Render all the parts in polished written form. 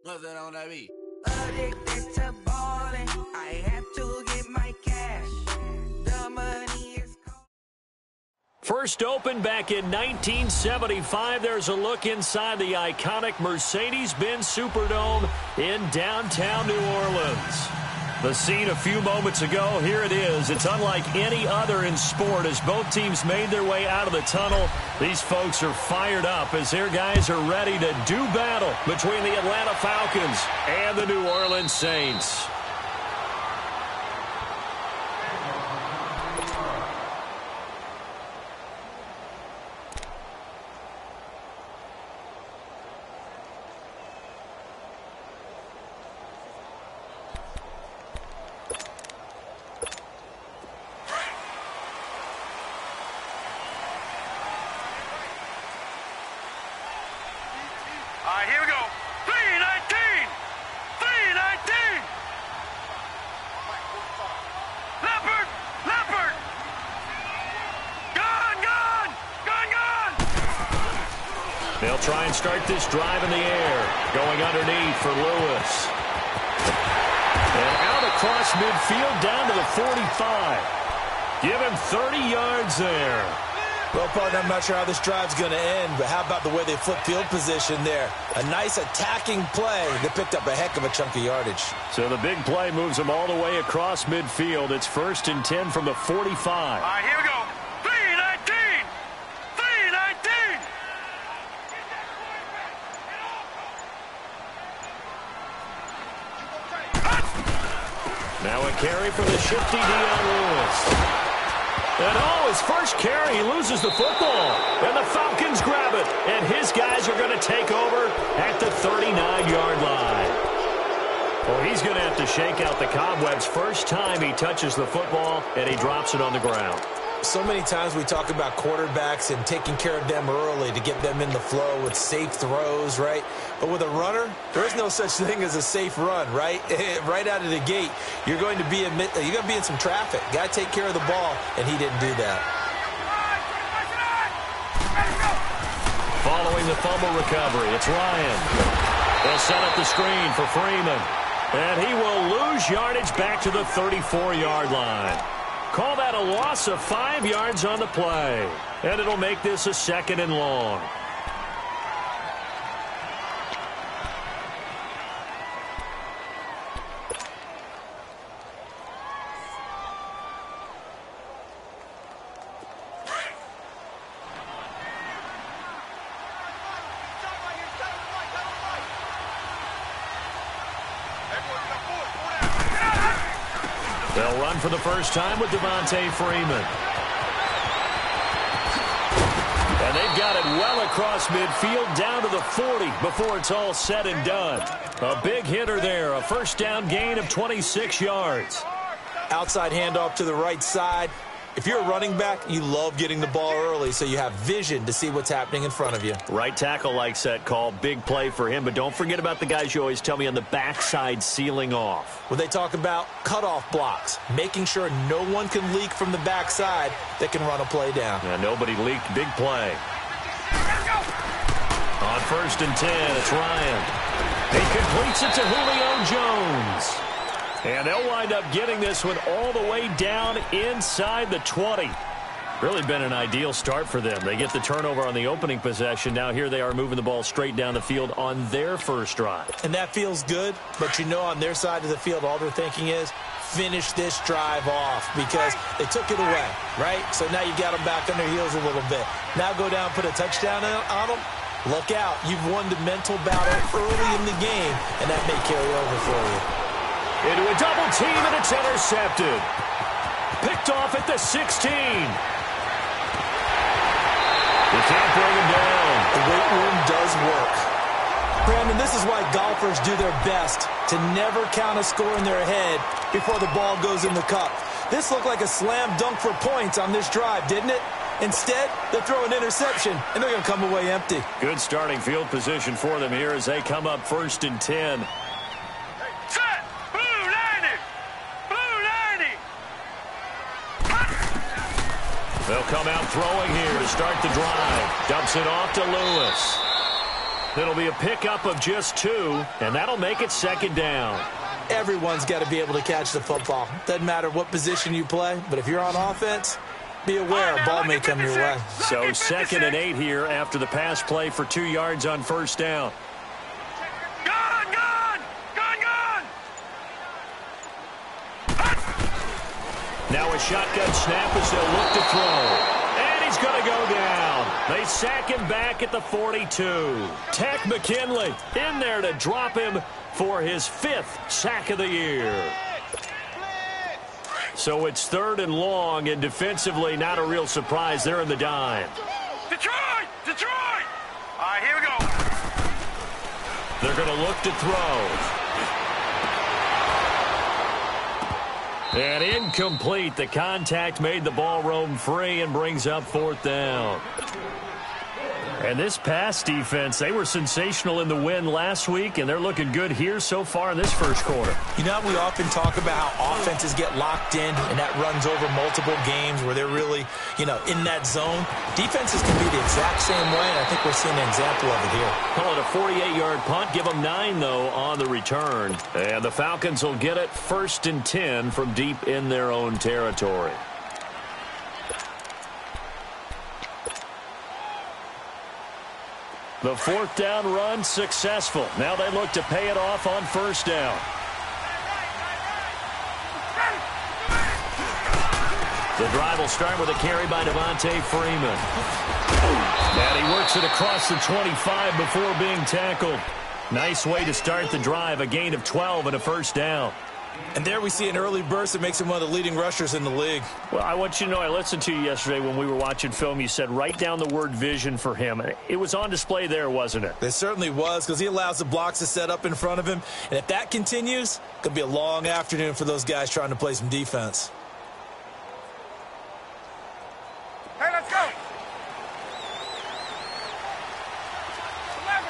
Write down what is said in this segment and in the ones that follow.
What's that on that beat? Addicted to balling, I have to get my cash. The money is cold. First opened back in 1975. There's a look inside the iconic Mercedes-Benz Superdome in downtown New Orleans. The scene a few moments ago, here it is. It's unlike any other in sport as both teams made their way out of the tunnel. These folks are fired up as their guys are ready to do battle between the Atlanta Falcons and the New Orleans Saints. Here we go. 319! 319! Leopard! Leopard! Gone! Gone! Gone! Gone! They'll try and start this drive in the air. Going underneath for Lewis. And out across midfield down to the 45. Give him 30 yards there. Well, partner, I'm not sure how this drive's going to end, but how about the way they flip field position there? A nice attacking play. They picked up a heck of a chunk of yardage. So the big play moves them all the way across midfield. It's 1st and 10 from the 45. All right, here we go. 319! 319! Now a carry from the shifty Dion Lewis. And his first carry, he loses the football. And the Falcons grab it. And his guys are going to take over at the 39-yard line. Well, he's going to have to shake out the cobwebs first time he touches the football, and he drops it on the ground. So many times we talk about quarterbacks and taking care of them early to get them in the flow with safe throws, right? But with a runner, there is no such thing as a safe run, right? Right out of the gate, you're going to be in some traffic. Got to take care of the ball, and he didn't do that. Following the fumble recovery, it's Ryan. They'll set up the screen for Freeman. And he will lose yardage back to the 34-yard line. Call that a loss of 5 yards on the play. And it'll make this a 2nd and long. They'll run for the first time with Devontae Freeman. And they've got it well across midfield down to the 40 before it's all said and done. A big hitter there, a first down gain of 26 yards. Outside handoff to the right side. If you're a running back, you love getting the ball early so you have vision to see what's happening in front of you. Right tackle likes that call. Big play for him. But don't forget about the guys you always tell me on the backside sealing off. When they talk about cutoff blocks, making sure no one can leak from the backside that can run a play down. Yeah, nobody leaked. Big play. On 1st and 10, it's Ryan. He completes it to Julio Jones. And they'll wind up getting this one all the way down inside the 20. Really been an ideal start for them. They get the turnover on the opening possession. Now here they are moving the ball straight down the field on their first drive. And that feels good, but you know on their side of the field all they're thinking is finish this drive off because they took it away, right? So now you've got them back on their heels a little bit. Now go down, put a touchdown on them. Look out. You've won the mental battle early in the game, and that may carry over for you. Into a double team, and it's intercepted. Picked off at the 16. You can't bring him down. The weight room does work. Brandon, this is why golfers do their best to never count a score in their head before the ball goes in the cup. This looked like a slam dunk for points on this drive, didn't it? Instead, they throw an interception, and they're going to come away empty. Good starting field position for them here as they come up 1st and 10. Set! Blue 90! Blue 90! They'll come out throwing here to start the drive. Dumps it off to Lewis. It'll be a pickup of just 2, and that'll make it 2nd down. Everyone's got to be able to catch the football. Doesn't matter what position you play, but if you're on offense, be aware a ball may come your way. So 2nd and 8 here after the pass play for 2 yards on 1st down. Gone! Now a shotgun snap as they'll look to throw. And he's going to go down. They sack him back at the 42. Tack McKinley in there to drop him for his 5th sack of the year. So it's 3rd and long, and defensively not a real surprise. They're in the dime. Detroit! All right, here we go. They're going to look to throw. And incomplete. The contact made the ball roam free and brings up 4th down. And this pass defense, they were sensational in the win last week, and they're looking good here so far in this 1st quarter. You know, we often talk about how offenses get locked in, and that runs over multiple games where they're really, in that zone. Defenses can be the exact same way, and I think we're seeing an example of it here. Call it a 48-yard punt. Give them 9, though, on the return. And the Falcons will get it 1st and 10 from deep in their own territory. The 4th down run successful. Now they look to pay it off on 1st down. The drive will start with a carry by Devontae Freeman. And he works it across the 25 before being tackled. Nice way to start the drive, a gain of 12 and a 1st down. And there we see an early burst that makes him one of the leading rushers in the league. Well, I want you to know, I listened to you yesterday when we were watching film. You said write down the word vision for him. It was on display there, wasn't it? It certainly was, because he allows the blocks to set up in front of him. And if that continues, it's going to be a long afternoon for those guys trying to play some defense. Hey, let's go. 11.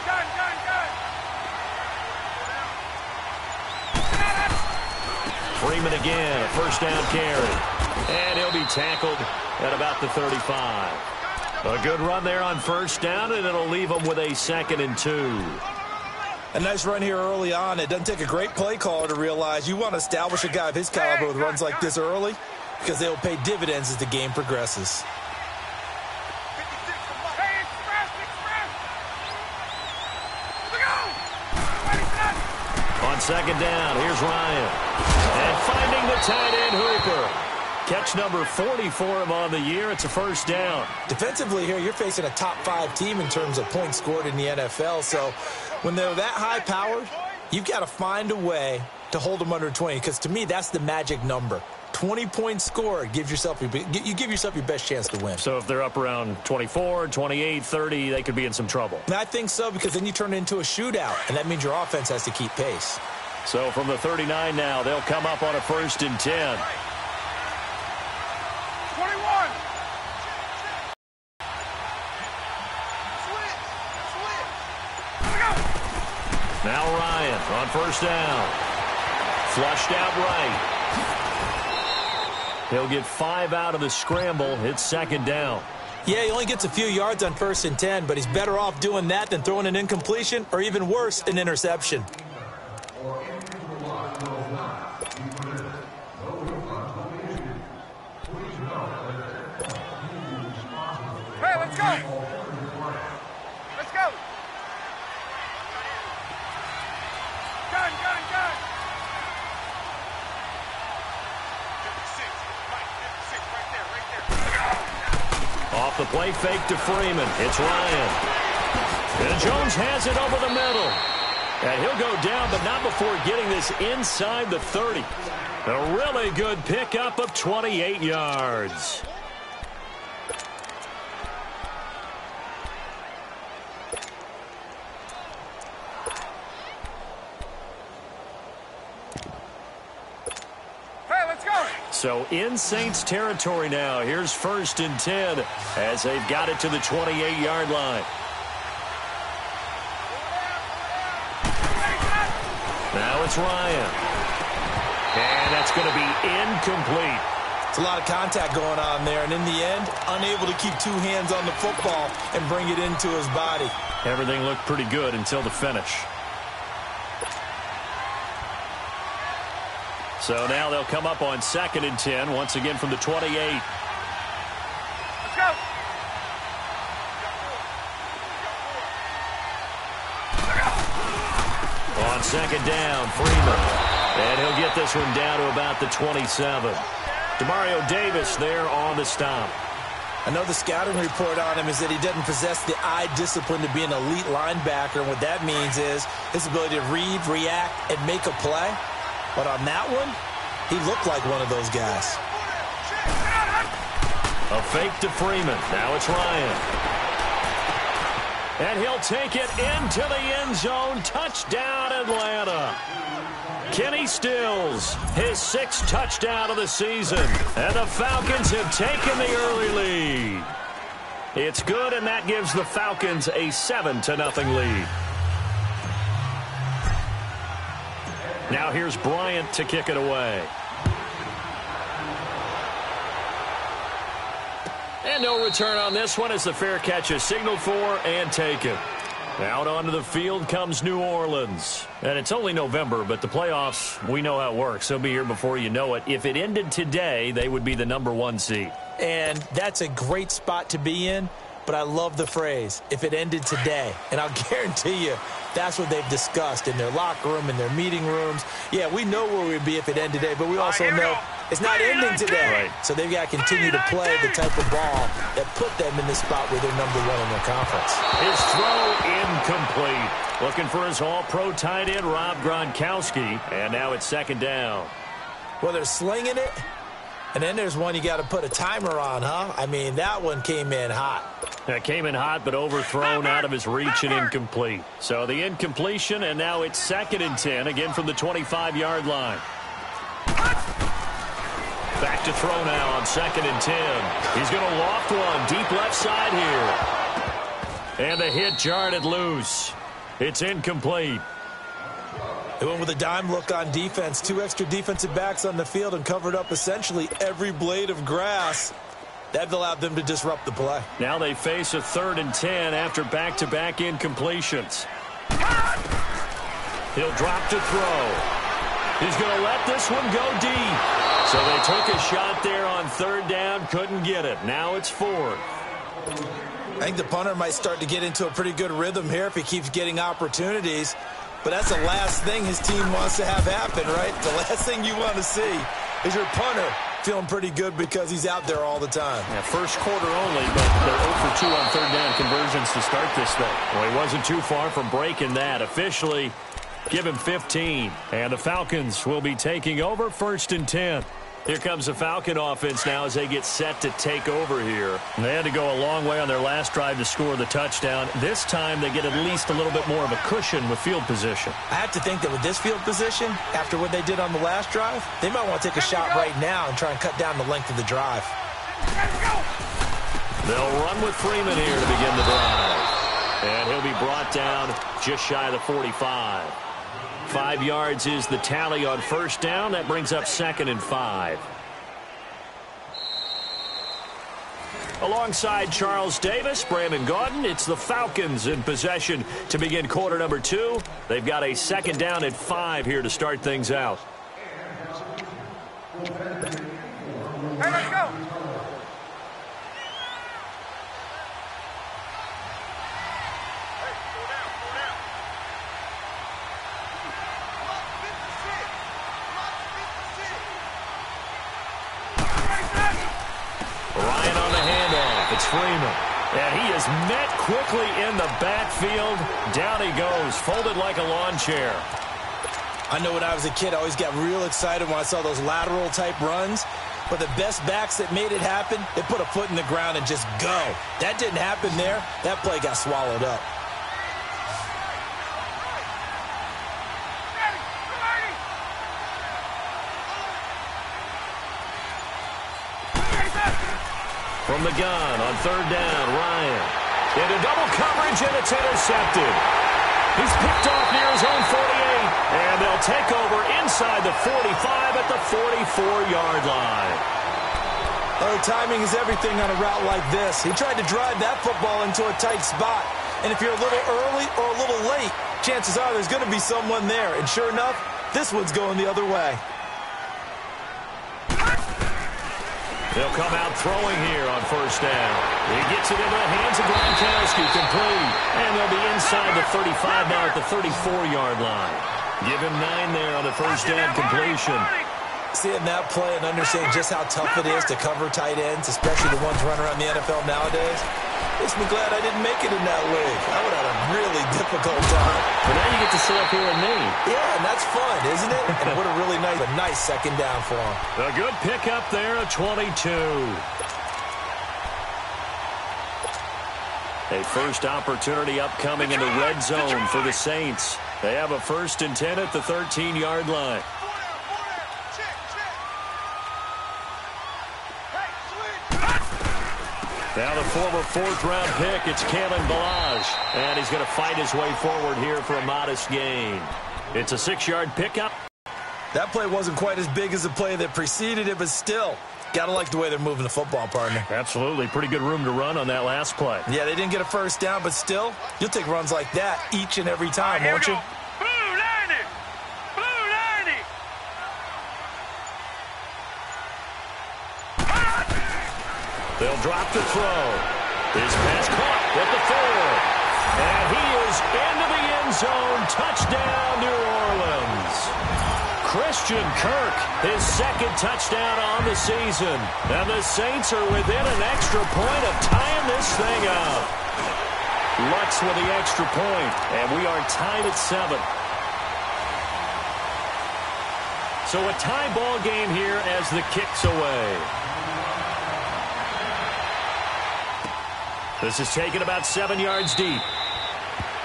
Gun. Freeman again, a 1st down carry. And he'll be tackled at about the 35. A good run there on 1st down, and it'll leave him with a 2nd and 2. A nice run here early on. It doesn't take a great play caller to realize you want to establish a guy of his caliber with runs like this early, because they'll pay dividends as the game progresses. On 2nd down, here's Ryan. And finding the tight end Hooper. Catch number 40 for him on the year. It's a 1st down. Defensively here, you're facing a top 5 team in terms of points scored in the NFL. So when they're that high-powered, you've got to find a way to hold them under 20, because to me, that's the magic number. 20 points scored, you give yourself your best chance to win. So if they're up around 24, 28, 30, they could be in some trouble. And I think so, because then you turn it into a shootout, and that means your offense has to keep pace. So from the 39 now, they'll come up on a 1st and 10. 21. Now Ryan on 1st down. Flushed out right. He'll get 5 out of the scramble. It's 2nd down. Yeah, he only gets a few yards on 1st and 10, but he's better off doing that than throwing an incompletion, or even worse, an interception. Hey, let's go. Let's go. Gun. Off the play fake to Freeman. It's Ryan. And Jones has it over the middle. And he'll go down, but not before getting this inside the 30. A really good pickup of 28 yards. So in Saints territory now. Here's 1st and 10 as they've got it to the 28-yard line. Now it's Ryan. And that's going to be incomplete. It's a lot of contact going on there, and in the end, unable to keep two hands on the football and bring it into his body. Everything looked pretty good until the finish. So now they'll come up on 2nd and 10, once again from the 28. Let's go. On 2nd down, Freeman. And he'll get this one down to about the 27. Demario Davis there on the stop. I know the scouting report on him is that he doesn't possess the eye discipline to be an elite linebacker. And what that means is his ability to read, react, and make a play. But on that one, he looked like one of those guys. A fake to Freeman. Now it's Ryan. And he'll take it into the end zone. Touchdown, Atlanta. Kenny Stills, his 6th touchdown of the season. And the Falcons have taken the early lead. It's good, and that gives the Falcons a 7-0 lead. Now here's Bryant to kick it away. And no return on this one as the fair catch is signaled for and taken. Out onto the field comes New Orleans. And it's only November, but the playoffs, we know how it works. They'll be here before you know it. If it ended today, they would be the #1 seed. And that's a great spot to be in, but I love the phrase, if it ended today. And I'll guarantee you, that's what they've discussed in their locker room, in their meeting rooms. Yeah, we know where we'd be if it ended today, but we also know it's not ending today. Right. So they've got to continue to play the type of ball that put them in the spot where they're #1 in their conference. His throw incomplete. Looking for his all-pro tight end, Rob Gronkowski. And now it's 2nd down. Well, they're slinging it, and then there's one you got to put a timer on, huh? I mean, that one came in hot. That came in hot, but overthrown out of his reach and incomplete. So the incompletion, and now it's 2nd and 10, again from the 25-yard line. Back to throw now on 2nd and 10. He's going to loft one deep left side here. And the hit jarred it loose. It's incomplete. They went with a dime look on defense. 2 extra defensive backs on the field and covered up essentially every blade of grass. That allowed them to disrupt the play. Now they face a 3rd and 10 after back-to-back incompletions. He'll drop to throw. He's going to let this one go deep. So they took a shot there on 3rd down, couldn't get it. Now it's 4th. I think the punter might start to get into a pretty good rhythm here if he keeps getting opportunities. But that's the last thing his team wants to have happen, right? The last thing you want to see is your punter feeling pretty good because he's out there all the time. Yeah, first quarter only, but they're 0 for 2 on 3rd down conversions to start this thing. Well, he wasn't too far from breaking that. Officially, give him 15. And the Falcons will be taking over 1st and 10. Here comes the Falcon offense now as they get set to take over here. And they had to go a long way on their last drive to score the touchdown. This time they get at least a little bit more of a cushion with field position. I have to think that with this field position, after what they did on the last drive, they might want to take a shot right now and try and cut down the length of the drive. They'll run with Freeman here to begin the drive. And he'll be brought down just shy of the 45. 5 yards is the tally on 1st down. That brings up 2nd and 5. Alongside Charles Davis, Brandon Gaudin, it's the Falcons in possession to begin quarter number 2. They've got a 2nd down at 5 here to start things out. Hey, let's go. Ryan on the handoff. It's Freeman. And he is met quickly in the backfield. Down he goes, folded like a lawn chair. I know when I was a kid, I always got real excited when I saw those lateral type runs. But the best backs that made it happen, they put a foot in the ground and just go. That didn't happen there. That play got swallowed up. From the gun on 3rd down, Ryan. Into double coverage, and it's intercepted. He's picked off near his own 48, and they'll take over inside the 45 at the 44-yard line. Oh, timing is everything on a route like this. He tried to drive that football into a tight spot. And if you're a little early or a little late, chances are there's going to be someone there. And sure enough, this one's going the other way. They'll come out throwing here on first down. He gets it into the hands of Gronkowski, complete. And they'll be inside the 35 now at the 34-yard line. Give him 9 there on the first down completion. Seeing that play and understanding just how tough it is to cover tight ends, especially the ones running around the NFL nowadays, makes me glad I didn't make it in that league. I would have had a really difficult time. But now you get to sit up here with me. Yeah, and that's fun, isn't it? And what a really nice second down for him. A good pickup there at 22. A first opportunity upcoming in the red zone for the Saints. They have a 1st and 10 at the 13-yard line. Now the former 4th-round pick, it's Kalen Ballage. And he's going to fight his way forward here for a modest gain. It's a 6-yard pickup. That play wasn't quite as big as the play that preceded it, but still, got to like the way they're moving the football, partner. Absolutely. Pretty good room to run on that last play. Yeah, they didn't get a first down, but still, you'll take runs like that each and every time, won't you? They'll drop the throw. His pass caught at the 4. And he is into the end zone. Touchdown, New Orleans. Christian Kirk, his 2nd touchdown on the season. And the Saints are within an extra point of tying this thing up. Lutz with the extra point, and we are tied at 7. So a tie ball game here as the kick's away. This is taken about 7 yards deep.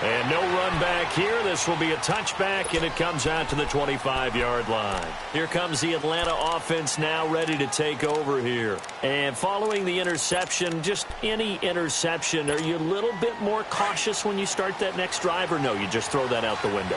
And no run back here. This will be a touchback, and it comes out to the 25-yard line. Here comes the Atlanta offense now ready to take over here. And following the interception, just any interception, are you a little bit more cautious when you start that next drive, or no, you just throw that out the window?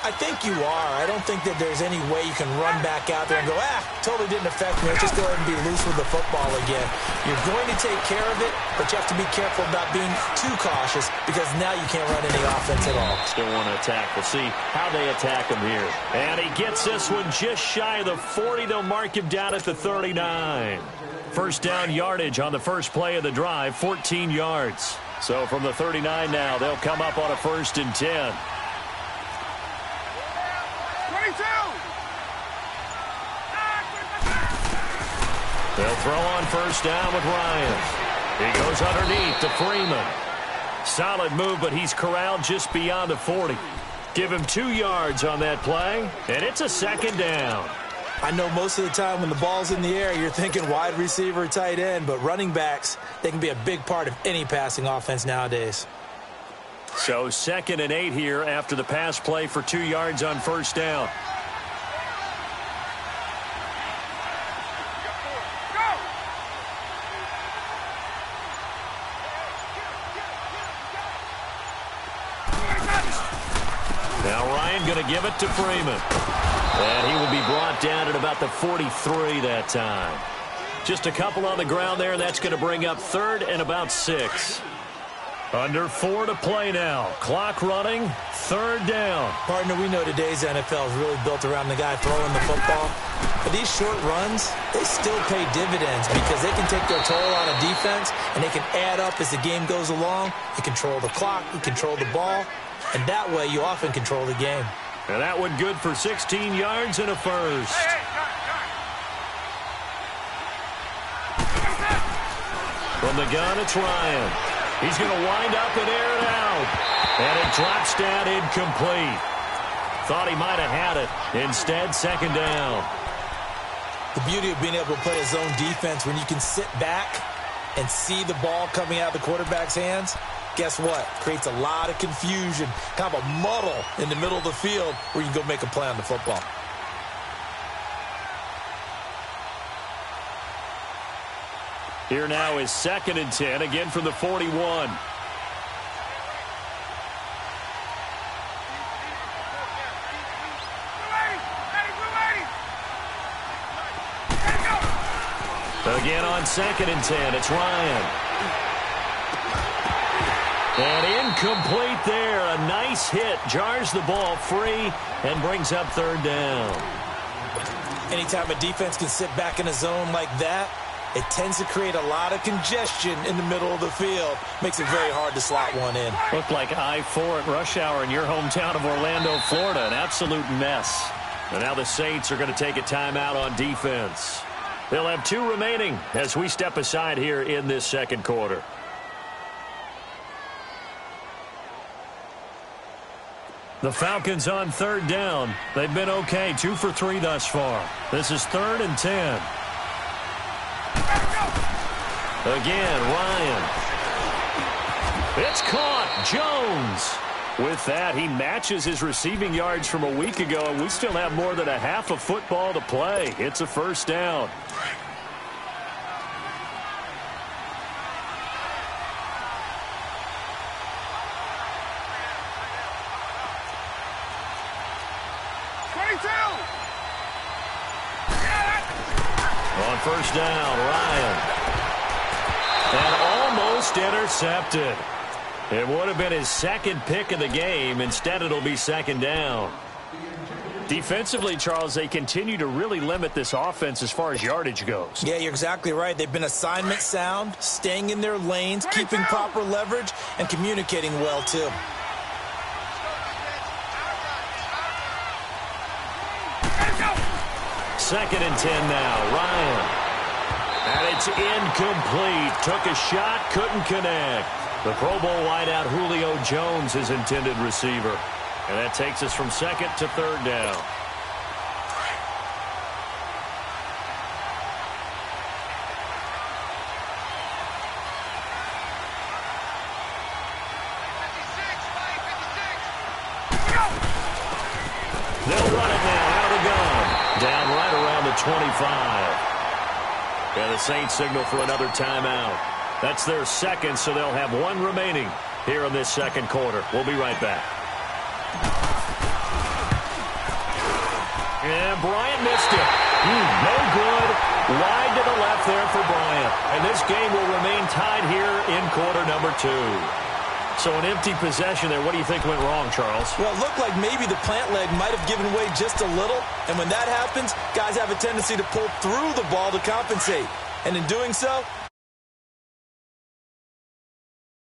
I think you are. I don't think that there's any way you can run back out there and go, totally didn't affect me. Let's just go ahead and be loose with the football again. You're going to take care of it, but you have to be careful about being too cautious because now you can't run any offense at all. Still want to attack. We'll see how they attack him here. And he gets this one just shy of the 40. They'll mark him down at the 39. First down yardage on the first play of the drive, 14 yards. So from the 39 now, they'll come up on a 1st and 10. They'll throw on first down with Ryan. He goes underneath to Freeman. Solid move, but he's corralled just beyond the 40. Give him 2 yards on that play, and it's a 2nd down. I know most of the time when the ball's in the air, you're thinking wide receiver, tight end, but running backs, they can be a big part of any passing offense nowadays. So 2nd and 8 here after the pass play for 2 yards on first down. Now Ryan going to give it to Freeman. And he will be brought down at about the 43 that time. Just a couple on the ground there, and that's going to bring up 3rd and about 6. Under 4 to play now. Clock running, 3rd down. Partner, we know today's NFL is really built around the guy throwing the football. But these short runs, they still pay dividends because they can take their toll on a defense, and they can add up as the game goes along. You control the clock, you control the ball, and that way you often control the game. And that one good for 16 yards and a first. From the gun, it's Ryan. He's going to wind up and air it out. And it drops down incomplete. Thought he might have had it. Instead, 2nd down. The beauty of being able to play a zone defense when you can sit back and see the ball coming out of the quarterback's hands, guess what? Creates a lot of confusion, kind of a muddle in the middle of the field where you can go make a play on the football. Here now is 2nd and 10, again from the 41. Again on 2nd and 10, it's Ryan. And incomplete there. A nice hit. Jars the ball free and brings up 3rd down. Anytime a defense can sit back in a zone like that, it tends to create a lot of congestion in the middle of the field. Makes it very hard to slot one in. Looked like I-4 at rush hour in your hometown of Orlando, Florida. An absolute mess. And now the Saints are going to take a timeout on defense. They'll have 2 remaining as we step aside here in this 2nd quarter. The Falcons on 3rd down. They've been okay, 2 for 3 thus far. This is 3rd and 10. Again, Ryan. It's caught. Jones. With that, he matches his receiving yards from a week ago, and we still have more than a half of football to play. It's a 1st down. On 1st down, Ryan. And almost intercepted. It would have been his 2nd pick of the game. Instead, it'll be 2nd down. Defensively, Charles, they continue to really limit this offense as far as yardage goes. Yeah, you're exactly right. They've been assignment sound, staying in their lanes, keeping proper leverage, and communicating well, too. Second and 10 now, Ryan. And it's incomplete. Took a shot, couldn't connect. The Pro Bowl wideout Julio Jones, his intended receiver. And that takes us from 2nd to 3rd down. They'll run it now out of the gun. Down right around the 25. Yeah, the Saints signal for another timeout. That's their 2nd, so they'll have 1 remaining here in this 2nd quarter. We'll be right back. And Bryant missed it. No good. Wide to the left there for Bryant. And this game will remain tied here in quarter number 2. So an empty possession there. What do you think went wrong, Charles? Well, it looked like maybe the plant leg might have given way just a little. And when that happens, guys have a tendency to pull through the ball to compensate. And in doing so,